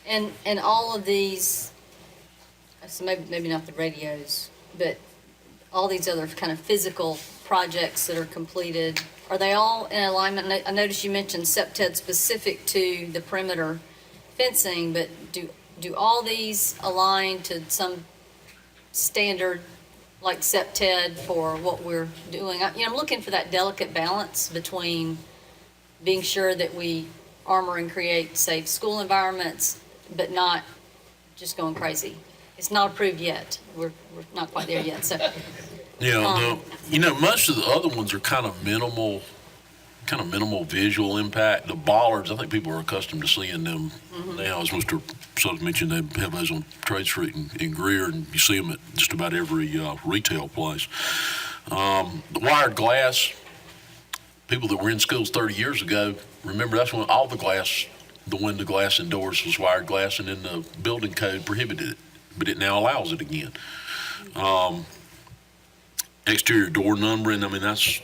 And all of these, so maybe not the radios, but all these other kind of physical projects that are completed, are they all in alignment? I noticed you mentioned SEPTED specific to the perimeter fencing, but do all these align to some standard like SEPTED for what we're doing? I'm looking for that delicate balance between being sure that we armor and create safe school environments, but not just going crazy. It's not approved yet. We're not quite there yet. So, Yeah, most of the other ones are kind of minimal visual impact. The bollards, I think people are accustomed to seeing them now. As Mr. Suggs mentioned, they have those on Trade Street and Greer, and you see them at just about every retail place. The wired glass, people that were in schools 30 years ago, remember that's when all the window glass and doors was wired glass, and then the building code prohibited it, but it now allows it again. Exterior door numbering, I mean, that's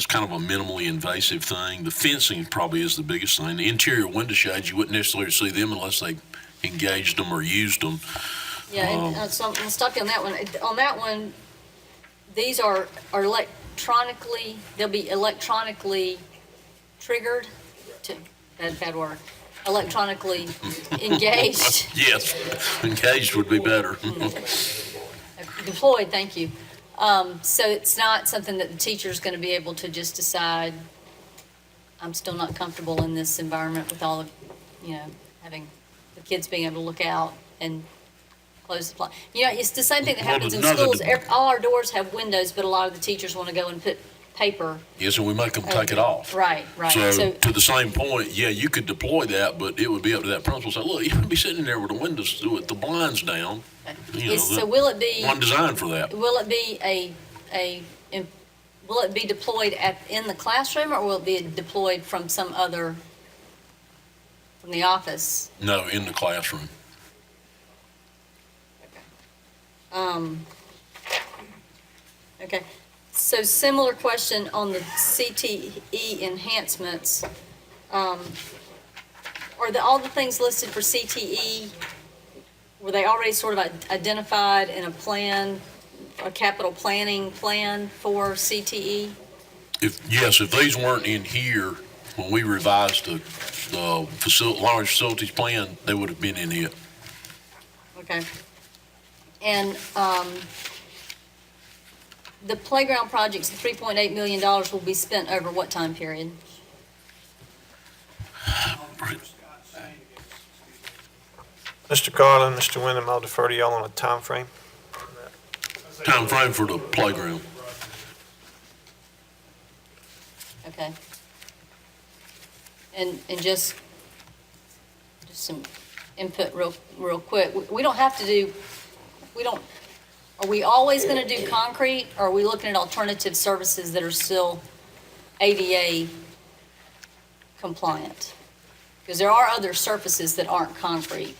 kind of a minimally invasive thing. The fencing probably is the biggest thing. The interior window shades, you wouldn't necessarily see them unless they engaged them or used them. Yeah, so I'm stop you on that one. On that one, these are electronically, they'll be electronically triggered, bad word, electronically engaged. Yes, engaged would be better. Deployed, thank you. So it's not something that the teacher's going to be able to just decide, I'm still not comfortable in this environment with all of, having the kids being able to look out and close the blind. It's the same thing that happens in schools. All our doors have windows, but a lot of the teachers want to go and put paper. Yes, and we make them take it off. Right. So to the same point, yeah, you could deploy that, but it would be up to that principal to say, look, you would be sitting there with the windows, with the blinds down. So will it be one designed for that? Will it be will it be deployed in the classroom, or will it be deployed from from the office? No, in the classroom. Okay. So similar question on the CTE enhancements. Are all the things listed for CTE, were they already sort of identified in a plan, a capital planning plan for CTE? If these weren't in here when we revised the large facilities plan, they would have been in it. Okay. And the playground projects, the $3.8 million will be spent over what time period? Mr. Carlin, Mr. Wyndham, I'll defer to y'all on a time frame. Time frame for the playground. Okay. And just some input real quick. Are we always going to do concrete, or are we looking at alternative services that are still ADA compliant? Because there are other surfaces that aren't concrete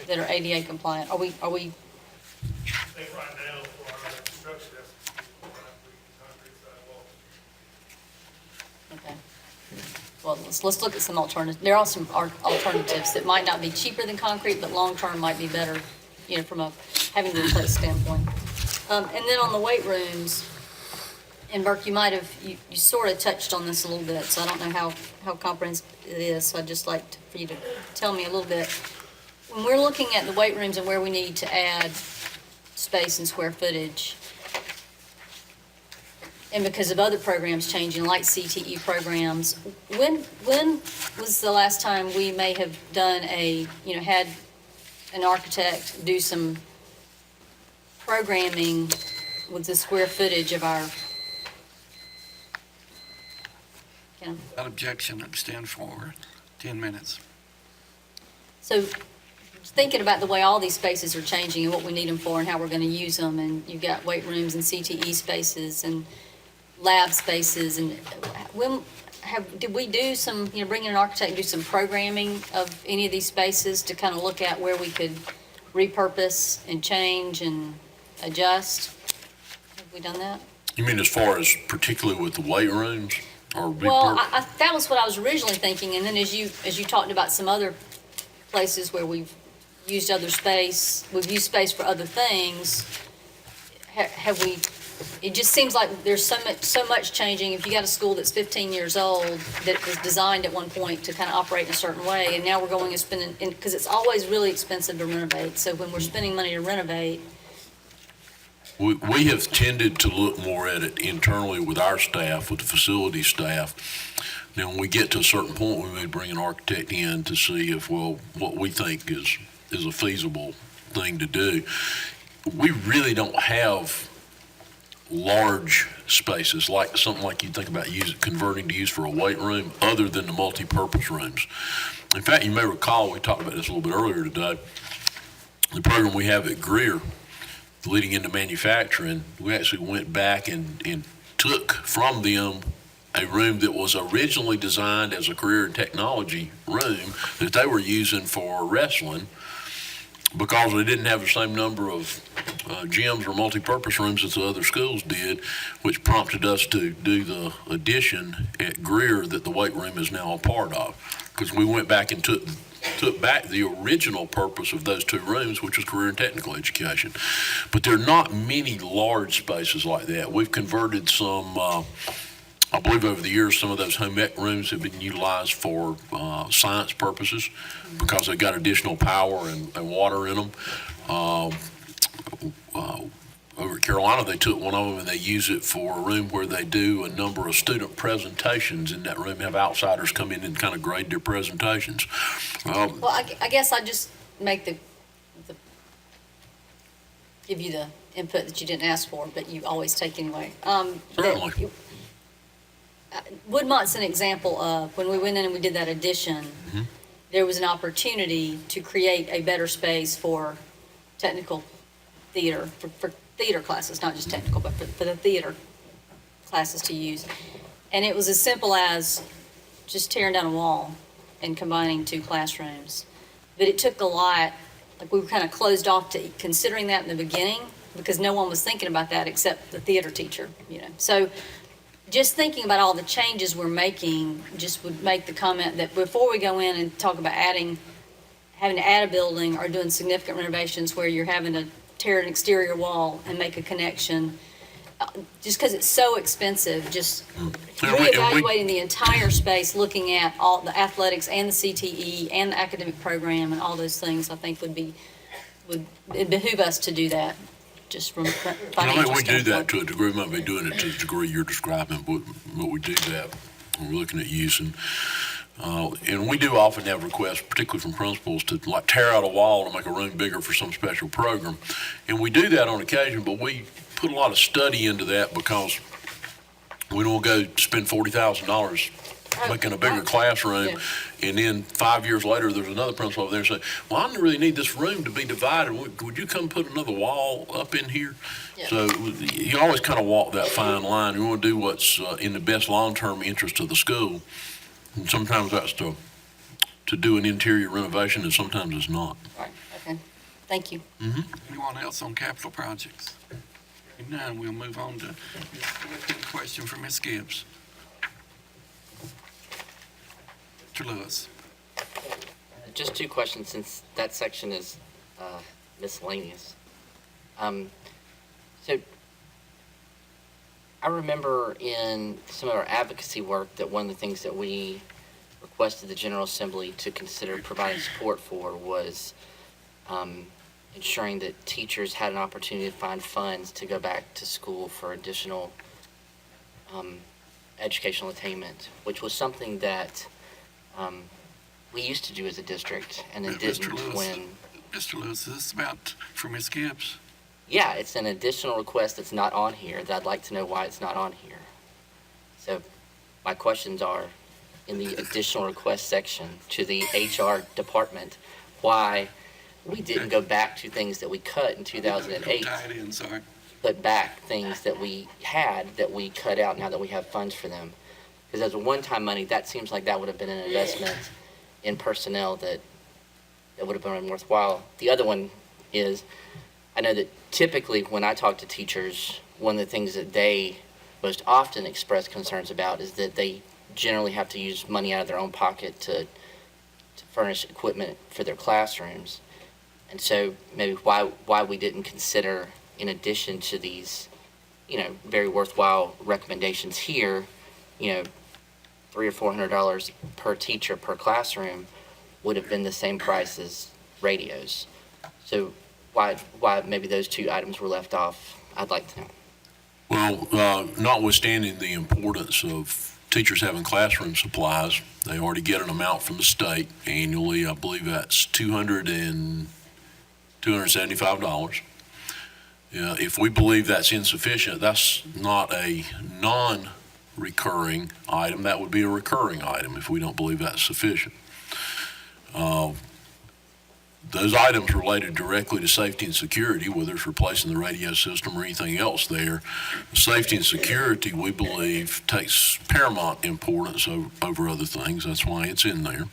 that are ADA compliant. Are we? I think right now for our construction, that's concrete sidewalks. Okay. Well, let's look at some alternatives. There are some alternatives that might not be cheaper than concrete, but long-term might be better, from a having to replace standpoint. And then on the weight rooms, and Burke, you sort of touched on this a little bit, so I don't know how comprehensive it is, so I'd just like for you to tell me a little bit. When we're looking at the weight rooms and where we need to add space and square footage, and because of other programs changing, like CTE programs, when was the last time we may have done had an architect do some programming with the square footage of our? Without objection, I'd stand for 10 minutes. So thinking about the way all these spaces are changing and what we need them for and how we're going to use them, and you've got weight rooms and CTE spaces and lab spaces, and did we do some, bring in an architect and do some programming of any of these spaces to kind of look at where we could repurpose and change and adjust? Have we done that? You mean as far as particularly with the weight rooms? Well, that was what I was originally thinking, and then as you talked about some other places where we've used other space, we've used space for other things, have we, it just seems like there's so much changing. If you got a school that's 15 years old, that was designed at one point to kind of operate in a certain way, and now we're going and spending, because it's always really expensive to renovate, so when we're spending money to renovate, We have tended to look more at it internally with our staff, with the facility staff. Then when we get to a certain point, we may bring an architect in to see if, well, what we think is a feasible thing to do. We really don't have large spaces, like something like you think about converting to use for a weight room, other than the multi-purpose rooms. In fact, you may recall, we talked about this a little bit earlier today, the program we have at Greer, leading into manufacturing, we actually went back and took from them a room that was originally designed as a career and technology room that they were using for wrestling, because they didn't have the same number of gyms or multi-purpose rooms as the other schools did, which prompted us to do the addition at Greer that the weight room is now a part of. Because we went back and took back the original purpose of those two rooms, which was career and technical education. But there are not many large spaces like that. We've converted some, I believe over the years, some of those home ec rooms have been utilized for science purposes because they've got additional power and water in them. Over at Carolina, they took one of them and they use it for a room where they do a number of student presentations in that room, have outsiders come in and kind of grade their presentations. well, I guess I just make the give you the input that you didn't ask for, but you always take anyway. Certainly. Woodmont's an example of when we went in and we did that addition, there was an opportunity to create a better space for technical theater, for theater classes, not just technical, but for the theater classes to use. And it was as simple as just tearing down a wall and combining two classrooms. But it took a lot, like we were kind of closed off to considering that in the beginning because no one was thinking about that except the theater teacher, So just thinking about all the changes we're making just would make the comment that before we go in and talk about having to add a building or doing significant renovations where you're having to tear an exterior wall and make a connection, just because it's so expensive, just reevaluating the entire space, looking at all the athletics and the CTE and the academic program and all those things, I think would behoove us to do that, just from financial I think we do standpoint. that to a degree. We might be doing it to the degree you're describing, but we do that. We're looking at using. And we do often have requests, particularly from principals, to like tear out a wall and make a room bigger for some special program. And we do that on occasion, but we put a lot of study into that because we don't go spend $40,000 making a bigger classroom. Yeah. And then 5 years later, there's another principal over there saying, well, I don't really need this room to be divided. Would you come put another wall up in here? Yeah. So you always kind of walk that fine line. You want to do what's in the best long-term interest of the school. And sometimes that's to do an interior renovation, and sometimes it's not. Right, okay, thank you. Anyone else on capital projects? If none, we'll move on to a question from Ms. Gibbs. Mr. Lewis. Just two questions since that section is miscellaneous. So I remember in some of our advocacy work that one of the things that we requested the General Assembly to consider providing support for was ensuring that teachers had an opportunity to find funds to go back to school for additional educational attainment, which was something that we used to do as a district, and it didn't when... Mr. Lewis, is this about for Ms. Gibbs? Yeah, it's an additional request that's not on here that I'd like to know why it's not on here. So my questions are, in the additional request section to the HR department, why we didn't go back to things that we cut in 2008, Tie it in, sorry. but back things that we had that we cut out now that we have funds for them. Because as a one-time money, that seems like that would have been an investment in personnel that would have been worthwhile. The other one is, I know that typically when I talk to teachers, one of the things that they most often express concerns about is that they generally have to use money out of their own pocket to to furnish equipment for their classrooms. And so maybe why we didn't consider, in addition to these, very worthwhile recommendations here, $300 or $400 per teacher per classroom would have been the same price as radios. So why maybe those two items were left off, I'd like to know. Well, notwithstanding the importance of teachers having classroom supplies, they already get an amount from the state annually. I believe that's $275. If we believe that's insufficient, that's not a non-recurring item. That would be a recurring item if we don't believe that's sufficient. Those items related directly to safety and security, whether it's replacing the radio system or anything else there. Safety and security, we believe, takes paramount importance over other things. That's why it's in there.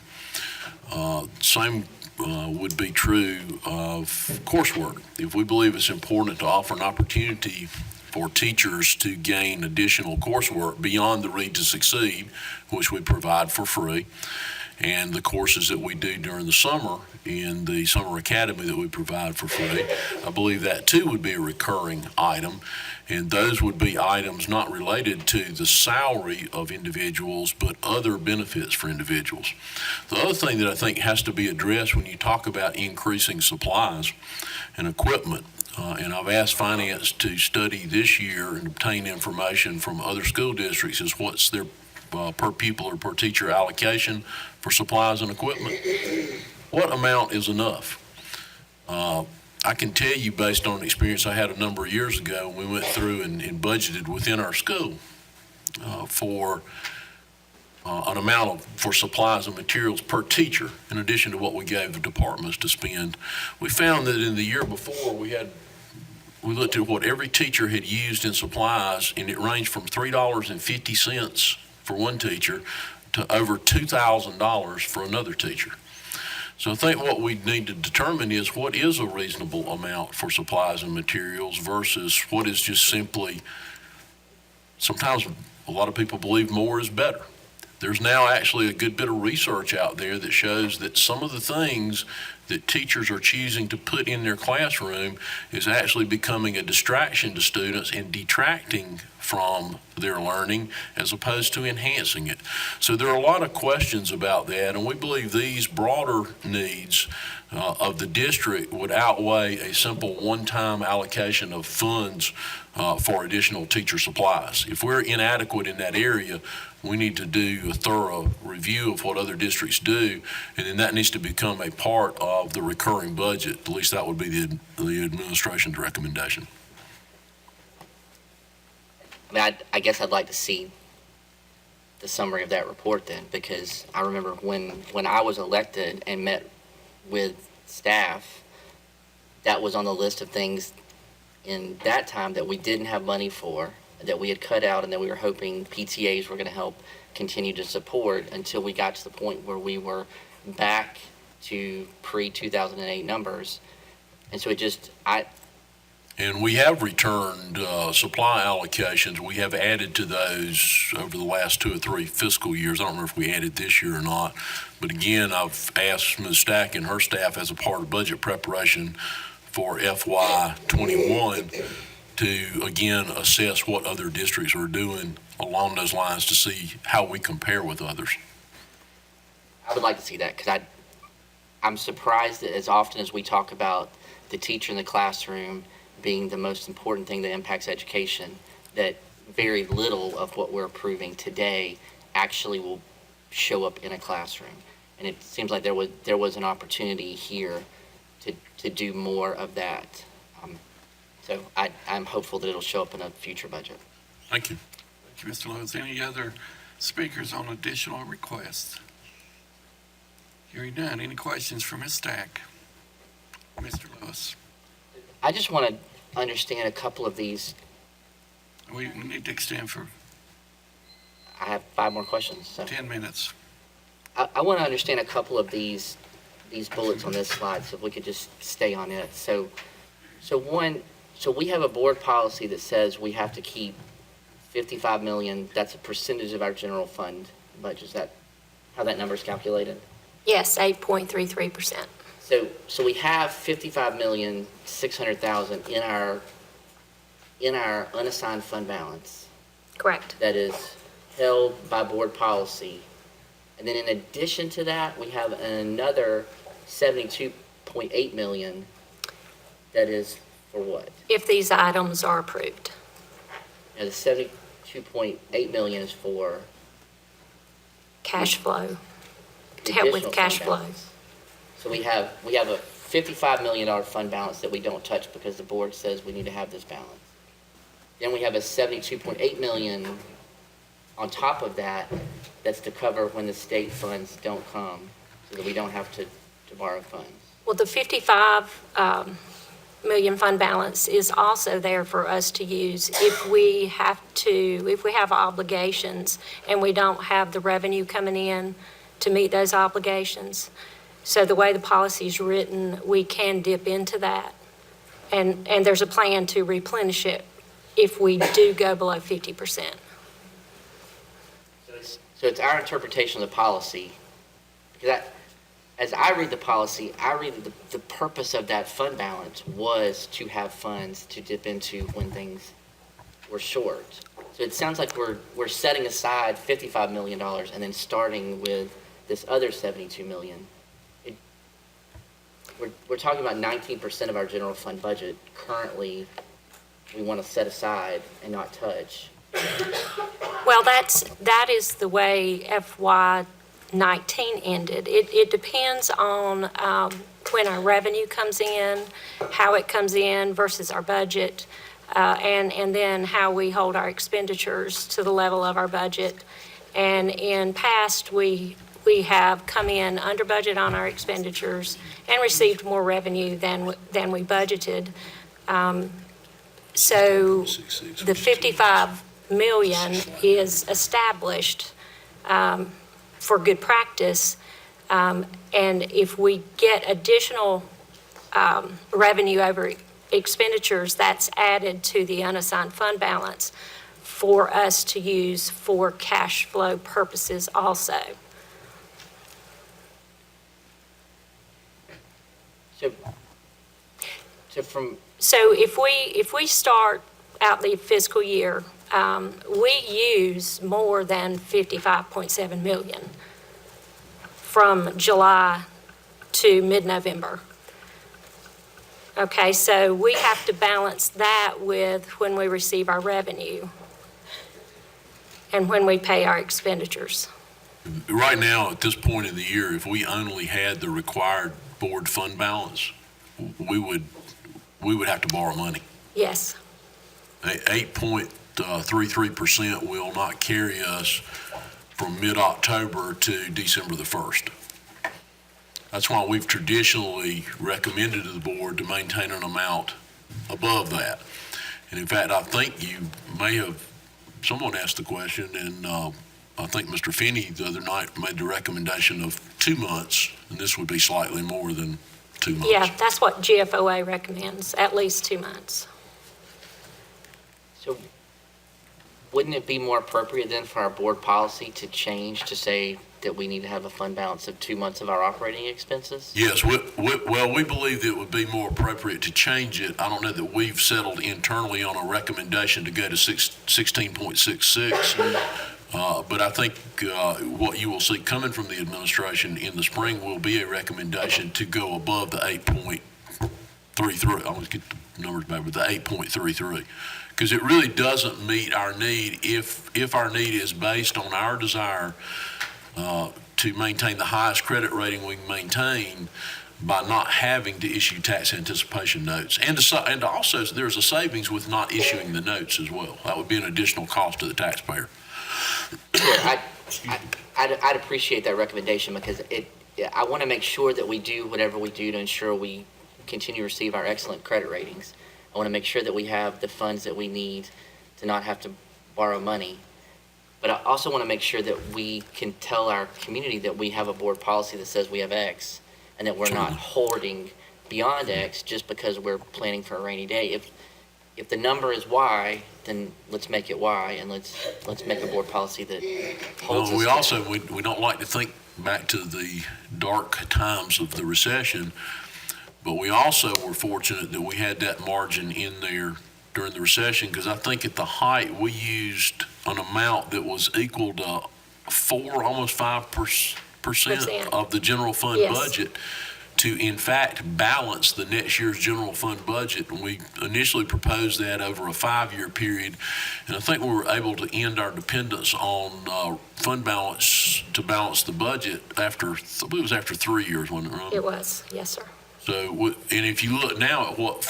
Same would be true of coursework. If we believe it's important to offer an opportunity for teachers to gain additional coursework beyond the Read to Succeed, which we provide for free, and the courses that we do during the summer in the Summer Academy that we provide for free, I believe that too would be a recurring item. And those would be items not related to the salary of individuals, but other benefits for individuals. The other thing that I think has to be addressed when you talk about increasing supplies and equipment, and I've asked finance to study this year and obtain information from other school districts, is what's their per pupil or per teacher allocation for supplies and equipment. What amount is enough? I can tell you, based on experience I had a number of years ago, we went through and budgeted within our school for an amount for supplies and materials per teacher, in addition to what we gave the departments to spend. We found that in the year before, we looked at what every teacher had used in supplies, and it ranged from $3.50 for one teacher to over $2,000 for another teacher. So I think what we need to determine is what is a reasonable amount for supplies and materials versus what is just simply, sometimes a lot of people believe more is better. There's now actually a good bit of research out there that shows that some of the things that teachers are choosing to put in their classroom is actually becoming a distraction to students and detracting from their learning as opposed to enhancing it. So there are a lot of questions about that, and we believe these broader needs of the district would outweigh a simple one-time allocation of funds for additional teacher supplies. If we're inadequate in that area, we need to do a thorough review of what other districts do, and then that needs to become a part of the recurring budget. At least that would be the administration's recommendation. I mean, I guess I'd like to see the summary of that report then, because I remember when I was elected and met with staff, that was on the list of things in that time that we didn't have money for, that we had cut out, and that we were hoping PTAs were going to help continue to support until we got to the point where we were back to pre-2008 numbers. And so And we have returned supply allocations. We have added to those over the last 2 or 3 fiscal years. I don't remember if we added this year or not. But again, I've asked Ms. Stack and her staff as a part of budget preparation for FY21 to, again, assess what other districts are doing along those lines to see how we compare with others. I would like to see that, because I'm surprised that as often as we talk about the teacher in the classroom being the most important thing that impacts education, that very little of what we're approving today actually will show up in a classroom. And it seems like there was an opportunity here to do more of that. So I'm hopeful that it'll show up in a future budget. Thank you. Thank you, Mr. Lewis. Any other speakers on additional requests? Hearing none. Any questions for Ms. Stack? Mr. Lewis? I just want to understand a couple of these. We need to extend for I have 5 more questions. So 10 minutes. I want to understand a couple of these bullets on this slide, so if we could just stay on it. So we have a board policy that says we have to keep 55 million. That's a percentage of our general fund budget. Is that how that number is calculated? Yes, 8.33%. So we have 55,600,000 in our unassigned fund balance Correct. that is held by board policy. And then in addition to that, we have another 72.8 million that is for what? If these items are approved. And the 72.8 million is for Cash flow, to help with additional cash fund flow. balance. So we have a $55 million fund balance that we don't touch because the board says we need to have this balance. Then we have a 72.8 million on top of that, that's to cover when the state funds don't come, so that we don't have to borrow funds. Well, the 55 million fund balance is also there for us to use if we have obligations and we don't have the revenue coming in to meet those obligations. So the way the policy is written, we can dip into that. And there's a plan to replenish it if we do go below 50%. So it's our interpretation of the policy, because as I read the policy, I read the purpose of that fund balance was to have funds to dip into when things were short. So it sounds like we're setting aside $55 million and then starting with this other 72 million. We're talking about 19% of our general fund budget currently we want to set aside and not touch. Well, that is the way FY19 ended. It depends on when our revenue comes in, how it comes in versus our budget, and then how we hold our expenditures to the level of our budget. And in past, we have come in under budget on our expenditures and received more revenue than we budgeted. So the 55 million is established for good practice. And if we get additional revenue over expenditures, that's added to the unassigned fund balance for us to use for cash flow purposes also. So if we start out the fiscal year, we use more than 55.7 million from July to mid-November. Okay, so we have to balance that with when we receive our revenue and when we pay our expenditures. Right now, at this point in the year, if we only had the required board fund balance, we would have to borrow money. Yes. 8.33% will not carry us from mid-October to December the 1st. That's why we've traditionally recommended to the board to maintain an amount above that. And in fact, I think you may have, someone asked the question, and I think Mr. Finney the other night made the recommendation of 2 months, and this would be slightly more than 2 months. Yeah, that's what GFOA recommends, at least 2 months. So wouldn't it be more appropriate then for our board policy to change to say that we need to have a fund balance of 2 months of our operating expenses? Yes, we believe that it would be more appropriate to change it. I don't know that we've settled internally on a recommendation to go to 16.66. But I think what you will see coming from the administration in the spring will be a recommendation to go above the 8.33. I always get the numbers back, but the 8.33. Because it really doesn't meet our need if our need is based on our desire to maintain the highest credit rating we can maintain by not having to issue tax anticipation notes. And also, there's a savings with not issuing the notes as well. That would be an additional cost to the taxpayer. Sure, I'd appreciate that recommendation because I want to make sure that we do whatever we do to ensure we continue to receive our excellent credit ratings. I want to make sure that we have the funds that we need to not have to borrow money. But I also want to make sure that we can tell our community that we have a board policy that says we have X and that we're not hoarding beyond X just because we're planning for a rainy day. If the number is Y, then let's make it Y, and let's make a board policy that holds us. We also, we don't like to think back to the dark times of the recession. But we also were fortunate that we had that margin in there during the recession, because I think at the height, we used an amount that was equal to almost 5% of the general fund Yes. budget to, in fact, balance the next year's general fund budget. And we initially proposed that over a 5-year period. And I think we were able to end our dependence on fund balance to balance the budget after, I believe it was after 3 years, wasn't it, Ron? It was, yes, sir. So, and if you look now at what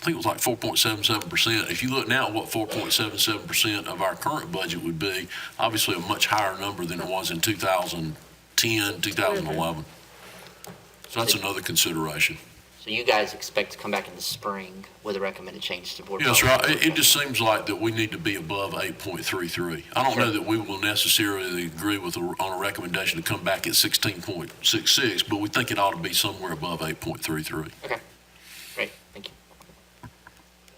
I think it was like 4.77%. If you look now at what 4.77% of our current budget would be, obviously a much higher number than it was in 2010, 2011. So that's another consideration. So you guys expect to come back in the spring with a recommended change to board? Yes, policy? right. It just seems like that we need to be above 8.33. I don't know that we will necessarily agree on a recommendation to come back at 16.66, but we think it ought to be somewhere above 8.33. Okay, great, thank you.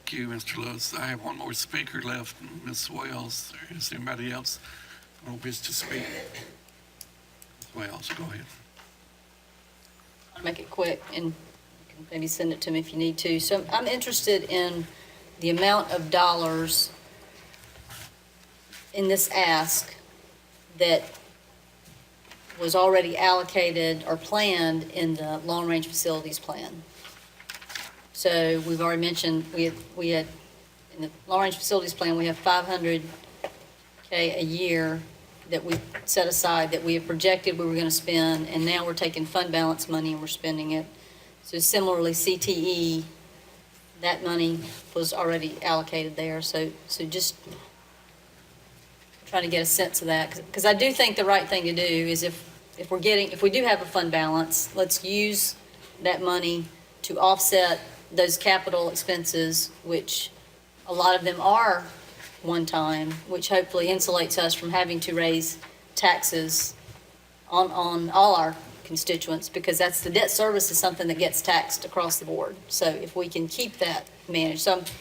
Thank you, Mr. Lewis. I have one more speaker left, Ms. Wells. Is anybody else who wish to speak? Ms. Wells, go ahead. I'll make it quick, and you can maybe send it to me if you need to. So I'm interested in the amount of dollars in this ask that was already allocated or planned in the long-range facilities plan. So we've already mentioned, we had, in the long-range facilities plan, we have $500K a year that we set aside, that we have projected we were going to spend, and now we're taking fund balance money and we're spending it. So similarly, CTE, that money was already allocated there. So just trying to get a sense of that, because I do think the right thing to do is if we do have a fund balance, let's use that money to offset those capital expenses, which a lot of them are one-time, which hopefully insulates us from having to raise taxes on all our constituents, because that's the debt service is something that gets taxed across the board. So if we can keep that managed. So if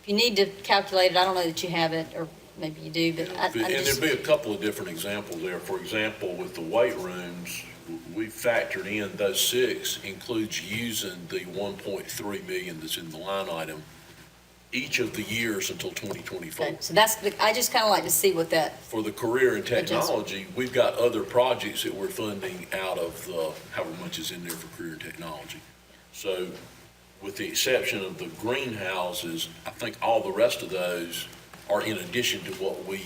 you need to calculate it, I don't know that you have it, or maybe you do, but And there'd be a couple of different examples there. For example, with the weight rooms, we factored in those 6 includes using the 1.3 million that's in the line item each of the years until 2024. okay, so I just kind of like to see what that, For the career and technology, we've got other projects that we're funding out of the, however much is in there for career and technology. So with the exception of the greenhouses, I think all the rest of those are in addition to what we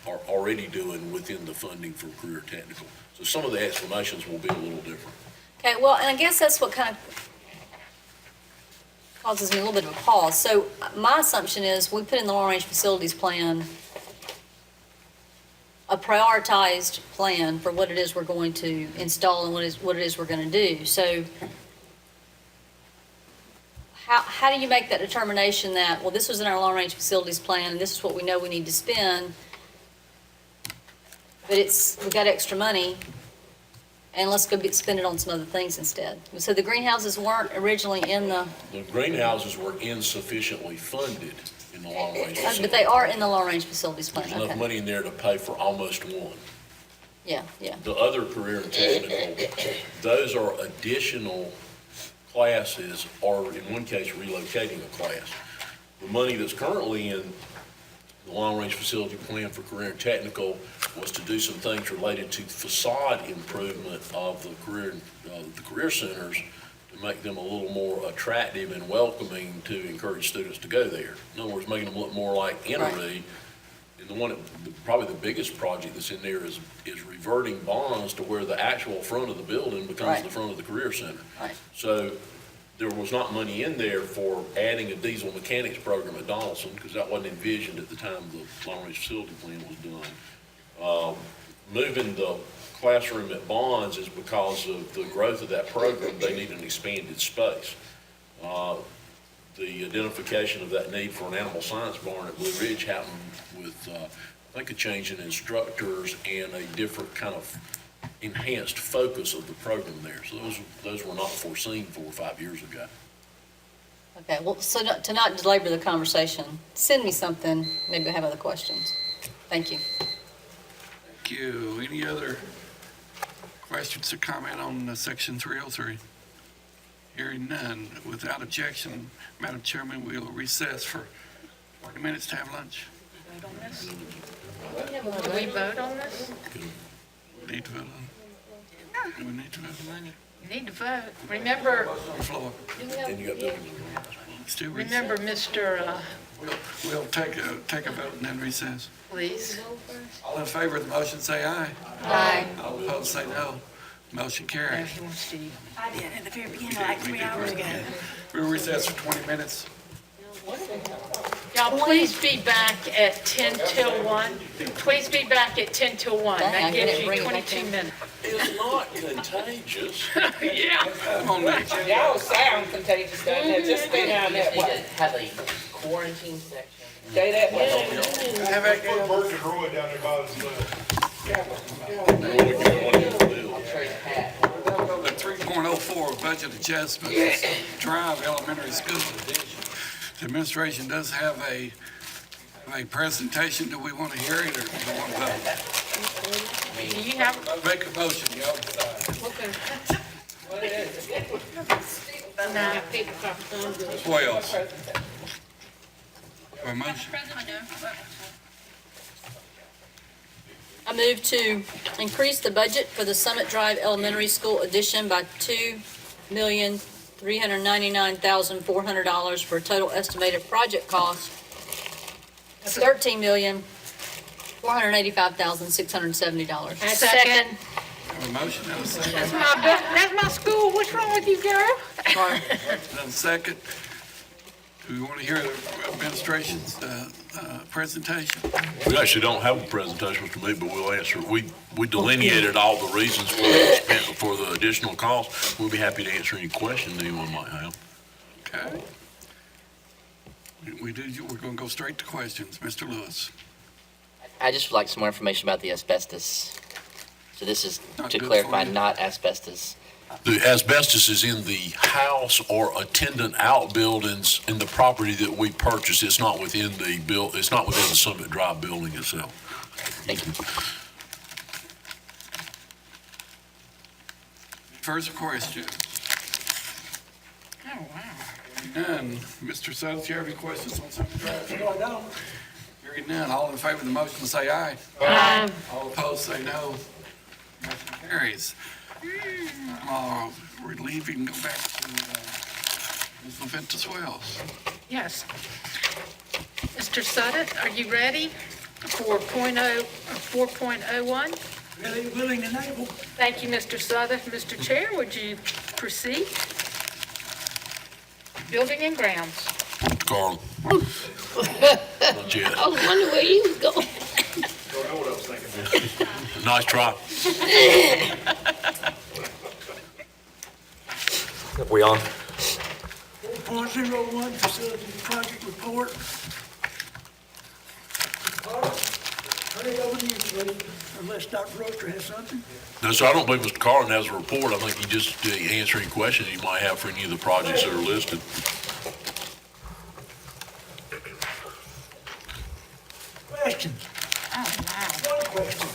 are already doing within the funding for career technical. So some of the explanations will be a little different. okay, well, and I guess that's what kind of causes me a little bit of a pause. So my assumption is we put in the long-range facilities plan a prioritized plan for what it is we're going to install and what it is we're going to do. So how do you make that determination that, well, this was in our long-range facilities plan, and this is what we know we need to spend, but we got extra money, and let's go spend it on some other things instead? So the greenhouses weren't originally in the, The greenhouses were insufficiently funded in the long-range but facility. they are in the long-range facilities plan, There's enough okay. money in there to pay for almost one. Yeah, yeah, The other career and technical, those are additional classes, or in one case, relocating a class. The money that's currently in the long-range facility plan for career and technical was to do some things related to facade improvement of the career centers to make them a little more attractive and welcoming to encourage students to go there. In other words, making them look more like Entery. And probably the biggest project that's in there is reverting bonds to where the actual front of the building becomes Right. the front of the career center. right. So there was not money in there for adding a diesel mechanics program at Donaldson, because that wasn't envisioned at the time the long-range facility plan was done. Moving the classroom at Bonds is because of the growth of that program, they need an expanded space. The identification of that need for an animal science barn at Blue Ridge happened with, I think, a change in instructors and a different kind of enhanced focus of the program there. So those were not foreseen 4 or 5 years ago. Okay, well, so to not belabor the conversation, send me something, maybe I have other questions. Thank you. Thank Thank you. Any other questions or comment on section 303? Hearing none, without objection, Madam Chairman, we'll recess for 20 minutes to have lunch. Do we vote on this? Need to vote on it? Do we need to vote on it? You need to vote. Remember, On the floor. Still recess. remember, Mr., We'll take a vote and then recess. please. All in favor of the motion, say aye. Aye. All opposed, say no. Motion Oh, carries. he wants to. I did at the very beginning, like 3 hours ago. We'll recess for 20 minutes. Y'all, please be back at 10 till 1. Please be back at 10 till 1. Dang, That I gives didn't you bring it back 22 in. minutes. It's not contagious. Yeah. Come on, Nate. Y'all sound contagious down there, just stay down that Need way. to have a quarantine section. Stay that way. Have a- Burger Roy down there by the, I'll trade Pat. The 3.04 budget adjustments, Drive Elementary School. The administration does have a presentation. Do we want to hear it or do we want to vote? Do you have, Make a motion, y'all decide. no, 12. A motion? I move to increase the budget for the Summit Drive Elementary School addition by $2,399,400 for a total estimated project cost of $13,485,670. second. Have a motion and a second. That's my school. What's wrong with you, girl? Sorry. And a second. Do we want to hear the administration's presentation? We actually don't have a presentation, Mr. Mead, but we'll answer. We delineated all the reasons for the additional cost. We'll be happy to answer any questions anyone might have. Okay. We're going to go straight to questions. Mr. Lewis. I just would like some more information about the asbestos. So this is, Not to good clarify, for you. not asbestos. The asbestos is in the house or attendant outbuildings in the property that we purchased. It's not within the it's not within the Summit Drive building itself. Thank you. First question. Oh, wow. None. Mr. Sutter, do you have any questions on Summit Drive? No, I don't. Hearing none. All in favor of the motion, say aye. Aye. All opposed, say no. Motion carries. We're leaving, go back to Ms. Leventus Wells. Yes. Mr. Sutton, are you ready for 4.01? Ready, willing, and able. Thank you, Mr. Sutton. Mr. Chair, would you proceed? Building and grounds. Carl. Not yet. I was wondering where you was going. Nice try. We on? 4.01 facility project report. Turn it over to you, please, unless Dr. Roaster has something. No, sir, I don't believe Mr. Carlin has a report. I think he just answering questions you might have for any of the projects that are listed. Questions? Oh, wow. One question.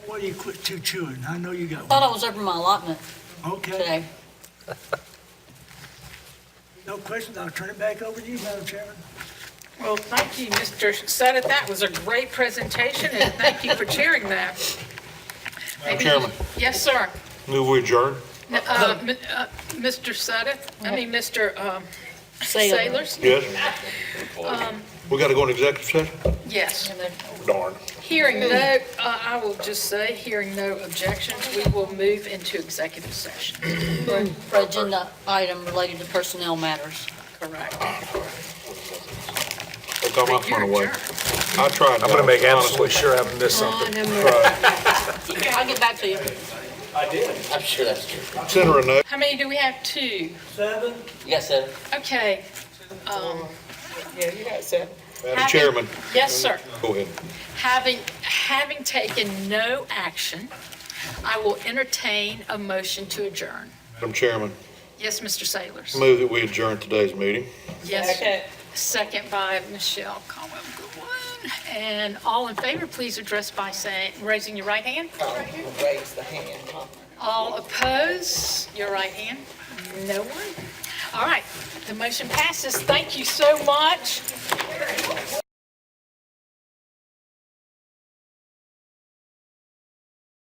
Why do you quit chewing? I know you got Thought I one. was over my allotment Okay, today. no questions. I'll turn it back over to you, Madam Chairman. Well, thank you, Mr. Sutton. That was a great presentation, and thank you for chairing that. Maybe- Chairman. Yes, sir. Move we adjourn? Mr. Sutton, Mr. Sailors? Yes. We gotta go in executive session? Yes. Darn. Hearing no, I will just say, hearing no objections, we will move into executive session. For agenda item related to personnel matters. Correct. They got my phone away. Adjourn. I tried. I'm gonna make absolutely sure I haven't missed something. I'll get back to you. I'm sure that's true. Send her a note. How many do we have? 2. 7. Yes, sir. Okay. Yeah, you got seven. Madam Chairman, Yes, sir. go ahead. Having taken no action, I will entertain a motion to adjourn. Madam Chairman, Yes, Mr. Sailors. move that we adjourn today's meeting. Yes. Second. Second by Michelle Caldwell. Goodwin. And all in favor, please address by saying, raising your right hand. Raise the hand. All oppose, your right hand. No one. All right, the motion passes. Thank you so much.